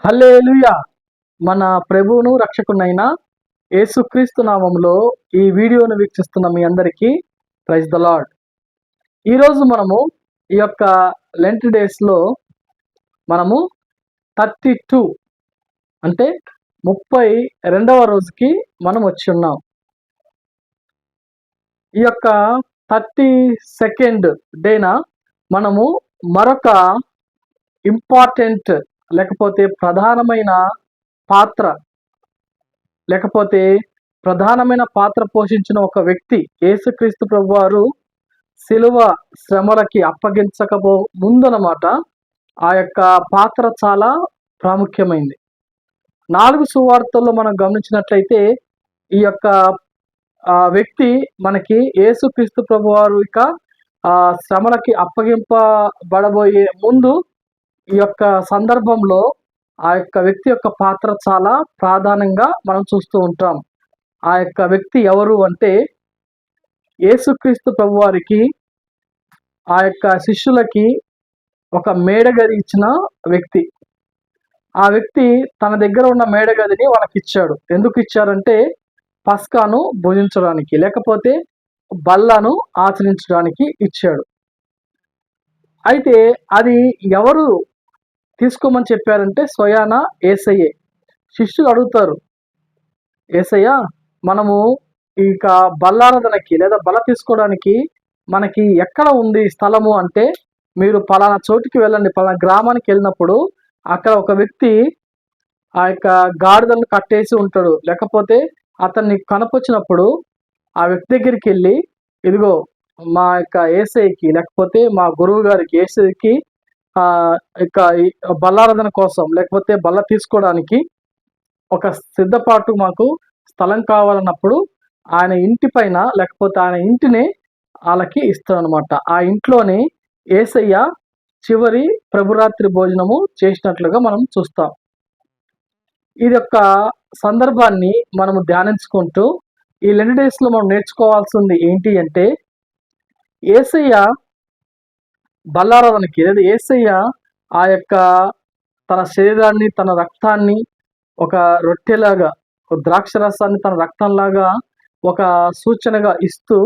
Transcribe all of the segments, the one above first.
హల్లెలూయా. మన ప్రభువును రక్షకునైన యేసుక్రీస్తు నామములో ఈ వీడియోను వీక్షిస్తున్న మీ అందరికీ ప్రైజ్ ద లార్డ్. ఈరోజు మనము ఈ యొక్క లెంట్ డేస్లో మనము 32 అంటే 32వ రోజుకి మనం వచ్చి ఉన్నాం. ఈ యొక్క 32nd డేన మనము మరొక ఇంపార్టెంట్ లేకపోతే ప్రధానమైన పాత్ర ప్రధానమైన పాత్ర పోషించిన ఒక వ్యక్తి యేసుక్రీస్తు ప్రభువారు శిలువ శ్రమలకి అప్పగించకపో ముందనమాట ఆ యొక్క పాత్ర చాలా ప్రాముఖ్యమైంది. 4 సువార్తల్లో మనం గమనించినట్లయితే ఈ యొక్క వ్యక్తి మనకి యేసుక్రీస్తు ప్రభువారు ఇక శ్రమలకి అప్పగింపబడబోయే ముందు ఈ యొక్క సందర్భంలో ఆ యొక్క వ్యక్తి యొక్క పాత్ర చాలా ప్రాధాన్యంగా మనం చూస్తూ ఉంటాం. ఆ యొక్క వ్యక్తి ఎవరు అంటే యేసుక్రీస్తు ప్రభువారికి ఆ యొక్క శిష్యులకి ఒక మేడగది ఇచ్చిన వ్యక్తి. ఆ వ్యక్తి తన దగ్గర ఉన్న మేడగదిని వాళ్ళకి ఇచ్చాడు. ఎందుకు ఇచ్చారంటే పస్కాను భుజించడానికి, లేకపోతే బల్లను ఆచరించడానికి ఇచ్చాడు. అయితే అది ఎవరు తీసుకోమని చెప్పారంటే స్వయాన యేసయ్యే. శిష్యులు అడుగుతారు, యేసయ్య మనము ఇక బల్లారాధనకి లేదా బల తీసుకోవడానికి మనకి ఎక్కడ ఉంది స్థలము అంటే, మీరు పలానా చోటుకి వెళ్ళండి, పలానా గ్రామానికి వెళ్ళినప్పుడు అక్కడ ఒక వ్యక్తి ఆ యొక్క గాడిదలను కట్టేసి ఉంటాడు. లేకపోతే అతన్ని కనపొచ్చినప్పుడు ఆ వ్యక్తి దగ్గరికి వెళ్ళి, ఇదిగో మా యొక్క యేసయ్యకి లేకపోతే మా గురువు గారికి యేసయ్యకి ఇక బల్లారాధన కోసం లేకపోతే బల్ల తీసుకోవడానికి ఒక సిద్ధపాటు మాకు స్థలం కావాలన్నప్పుడు ఆయన ఇంటి పైన లేకపోతే ఆయన ఇంటిని వాళ్ళకి ఇస్తాడనమాట. ఆ ఇంట్లోనే యేసయ్య చివరి ప్రభురాత్రి భోజనము చేసినట్లుగా మనం చూస్తాం. ఇది యొక్క సందర్భాన్ని మనము ధ్యానించుకుంటూ ఈ లెంట్ డేస్లో మనం నేర్చుకోవాల్సింది ఏంటి అంటే, యేసయ్య బల్లారాధనకి లేదా యేసయ్య ఆ యొక్క తన శరీరాన్ని తన రక్తాన్ని ఒక రొట్టెలాగా, ఒక ద్రాక్ష రసాన్ని తన రక్తంలాగా ఒక సూచనగా ఇస్తూ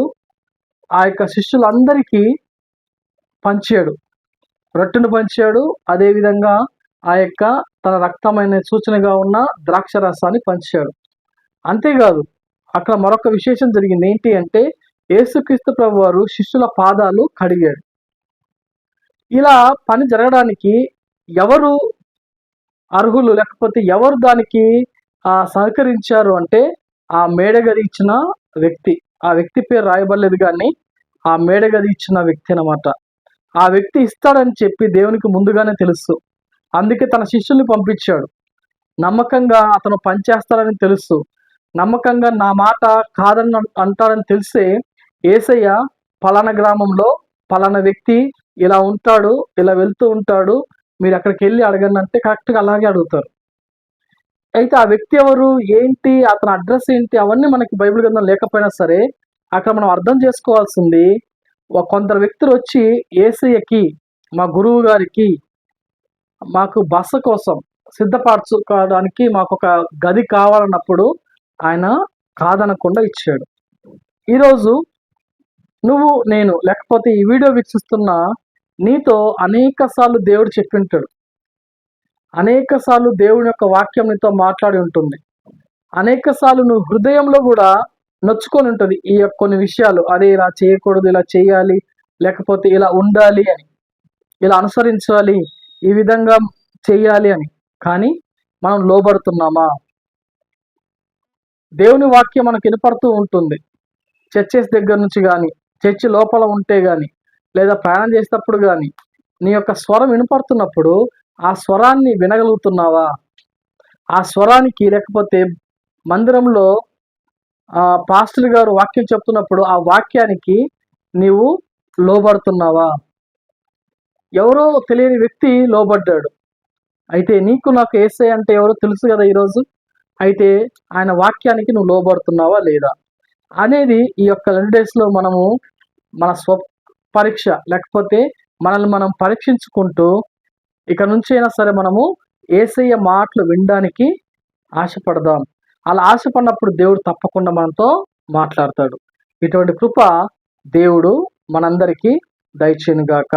ఆ యొక్క శిష్యులందరికీ పంచాడు. రొట్టెను పంచాడు, అదేవిధంగా ఆ యొక్క తన రక్తమైన సూచనగా ఉన్న ద్రాక్ష రసాన్ని పంచాడు. అంతేకాదు అక్కడ మరొక విశేషం జరిగింది. ఏంటి అంటే యేసుక్రీస్తు ప్రభువారు శిష్యుల పాదాలు కడిగాడు. ఇలా పని జరగడానికి ఎవరు అర్హులు లేకపోతే ఎవరు దానికి సహకరించారు అంటే ఆ మేడగది ఇచ్చిన వ్యక్తి. ఆ వ్యక్తి పేరు రాయబడలేదు కానీ ఆ మేడగది ఇచ్చిన వ్యక్తి అన్నమాట. ఆ వ్యక్తి ఇస్తాడని చెప్పి దేవునికి ముందుగానే తెలుసు. అందుకే తన శిష్యుల్ని పంపించాడు. నమ్మకంగా అతను పనిచేస్తాడని తెలుసు. నమ్మకంగా నా మాట కాదని అంటాడని తెలిసే యేసయ్య పలానా గ్రామంలో పలానా వ్యక్తి ఇలా ఉంటాడు, ఇలా వెళ్తూ ఉంటాడు, మీరు అక్కడికి వెళ్ళి అడగండి అంటే కరెక్ట్గా అలాగే అడుగుతారు. అయితే ఆ వ్యక్తి ఎవరు, ఏంటి, అతని అడ్రస్ ఏంటి, అవన్నీ మనకి బైబిల్ గ్రంథం లేకపోయినా సరే అక్కడ మనం అర్థం చేసుకోవాల్సింది, కొందరు వ్యక్తులు వచ్చి యేసయ్యకి మా గురువు గారికి మాకు బస కోసం సిద్ధపరచుకోవడానికి మాకు ఒక గది కావాలన్నప్పుడు ఆయన కాదనకుండా ఇచ్చాడు. ఈరోజు నువ్వు నేను లేకపోతే ఈ వీడియో వీక్షిస్తున్న నీతో అనేక సార్లు దేవుడు చెప్పింటాడు. అనేక సార్లు దేవుని యొక్క వాక్యం నీతో మాట్లాడి ఉంటుంది. అనేక సార్లు నువ్వు హృదయంలో కూడా నొచ్చుకొని ఉంటుంది ఈ యొక్క కొన్ని విషయాలు, అదే ఇలా చేయకూడదు, ఇలా చేయాలి, లేకపోతే ఇలా ఉండాలి అని, ఇలా అనుసరించాలి, ఈ విధంగా చెయ్యాలి అని. కానీ మనం లోబడుతున్నామా? దేవుని వాక్యం మనకు వినపడుతూ ఉంటుంది. చర్చెస్ దగ్గర నుంచి కానీ, చర్చి లోపల ఉంటే కానీ, లేదా ప్రయాణం చేసేటప్పుడు కానీ నీ యొక్క స్వరం వినపడుతున్నప్పుడు ఆ స్వరాన్ని వినగలుగుతున్నావా? ఆ స్వరానికి లేకపోతే మందిరంలో పాస్టర్ గారు వాక్యం చెప్తున్నప్పుడు ఆ వాక్యానికి నీవు లోబడుతున్నావా? ఎవరో తెలియని వ్యక్తి లోబడ్డాడు. అయితే నీకు నాకు యేసయ్య అంటే ఎవరో తెలుసు కదా ఈరోజు. అయితే ఆయన వాక్యానికి నువ్వు లోబడుతున్నావా లేదా అనేది ఈ యొక్క లెంట్ డేస్లో మనము మన పరీక్ష లేకపోతే మనల్ని మనం పరీక్షించుకుంటూ ఇక నుంచి అయినా సరే మనము యేసయ్య మాటలు వినడానికి ఆశపడదాం. అలా ఆశపడినప్పుడు దేవుడు తప్పకుండా మనతో మాట్లాడతాడు. ఇటువంటి కృప దేవుడు మనందరికీ దయచేయునుగాక.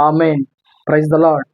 ఆమేన్. Praise the lord.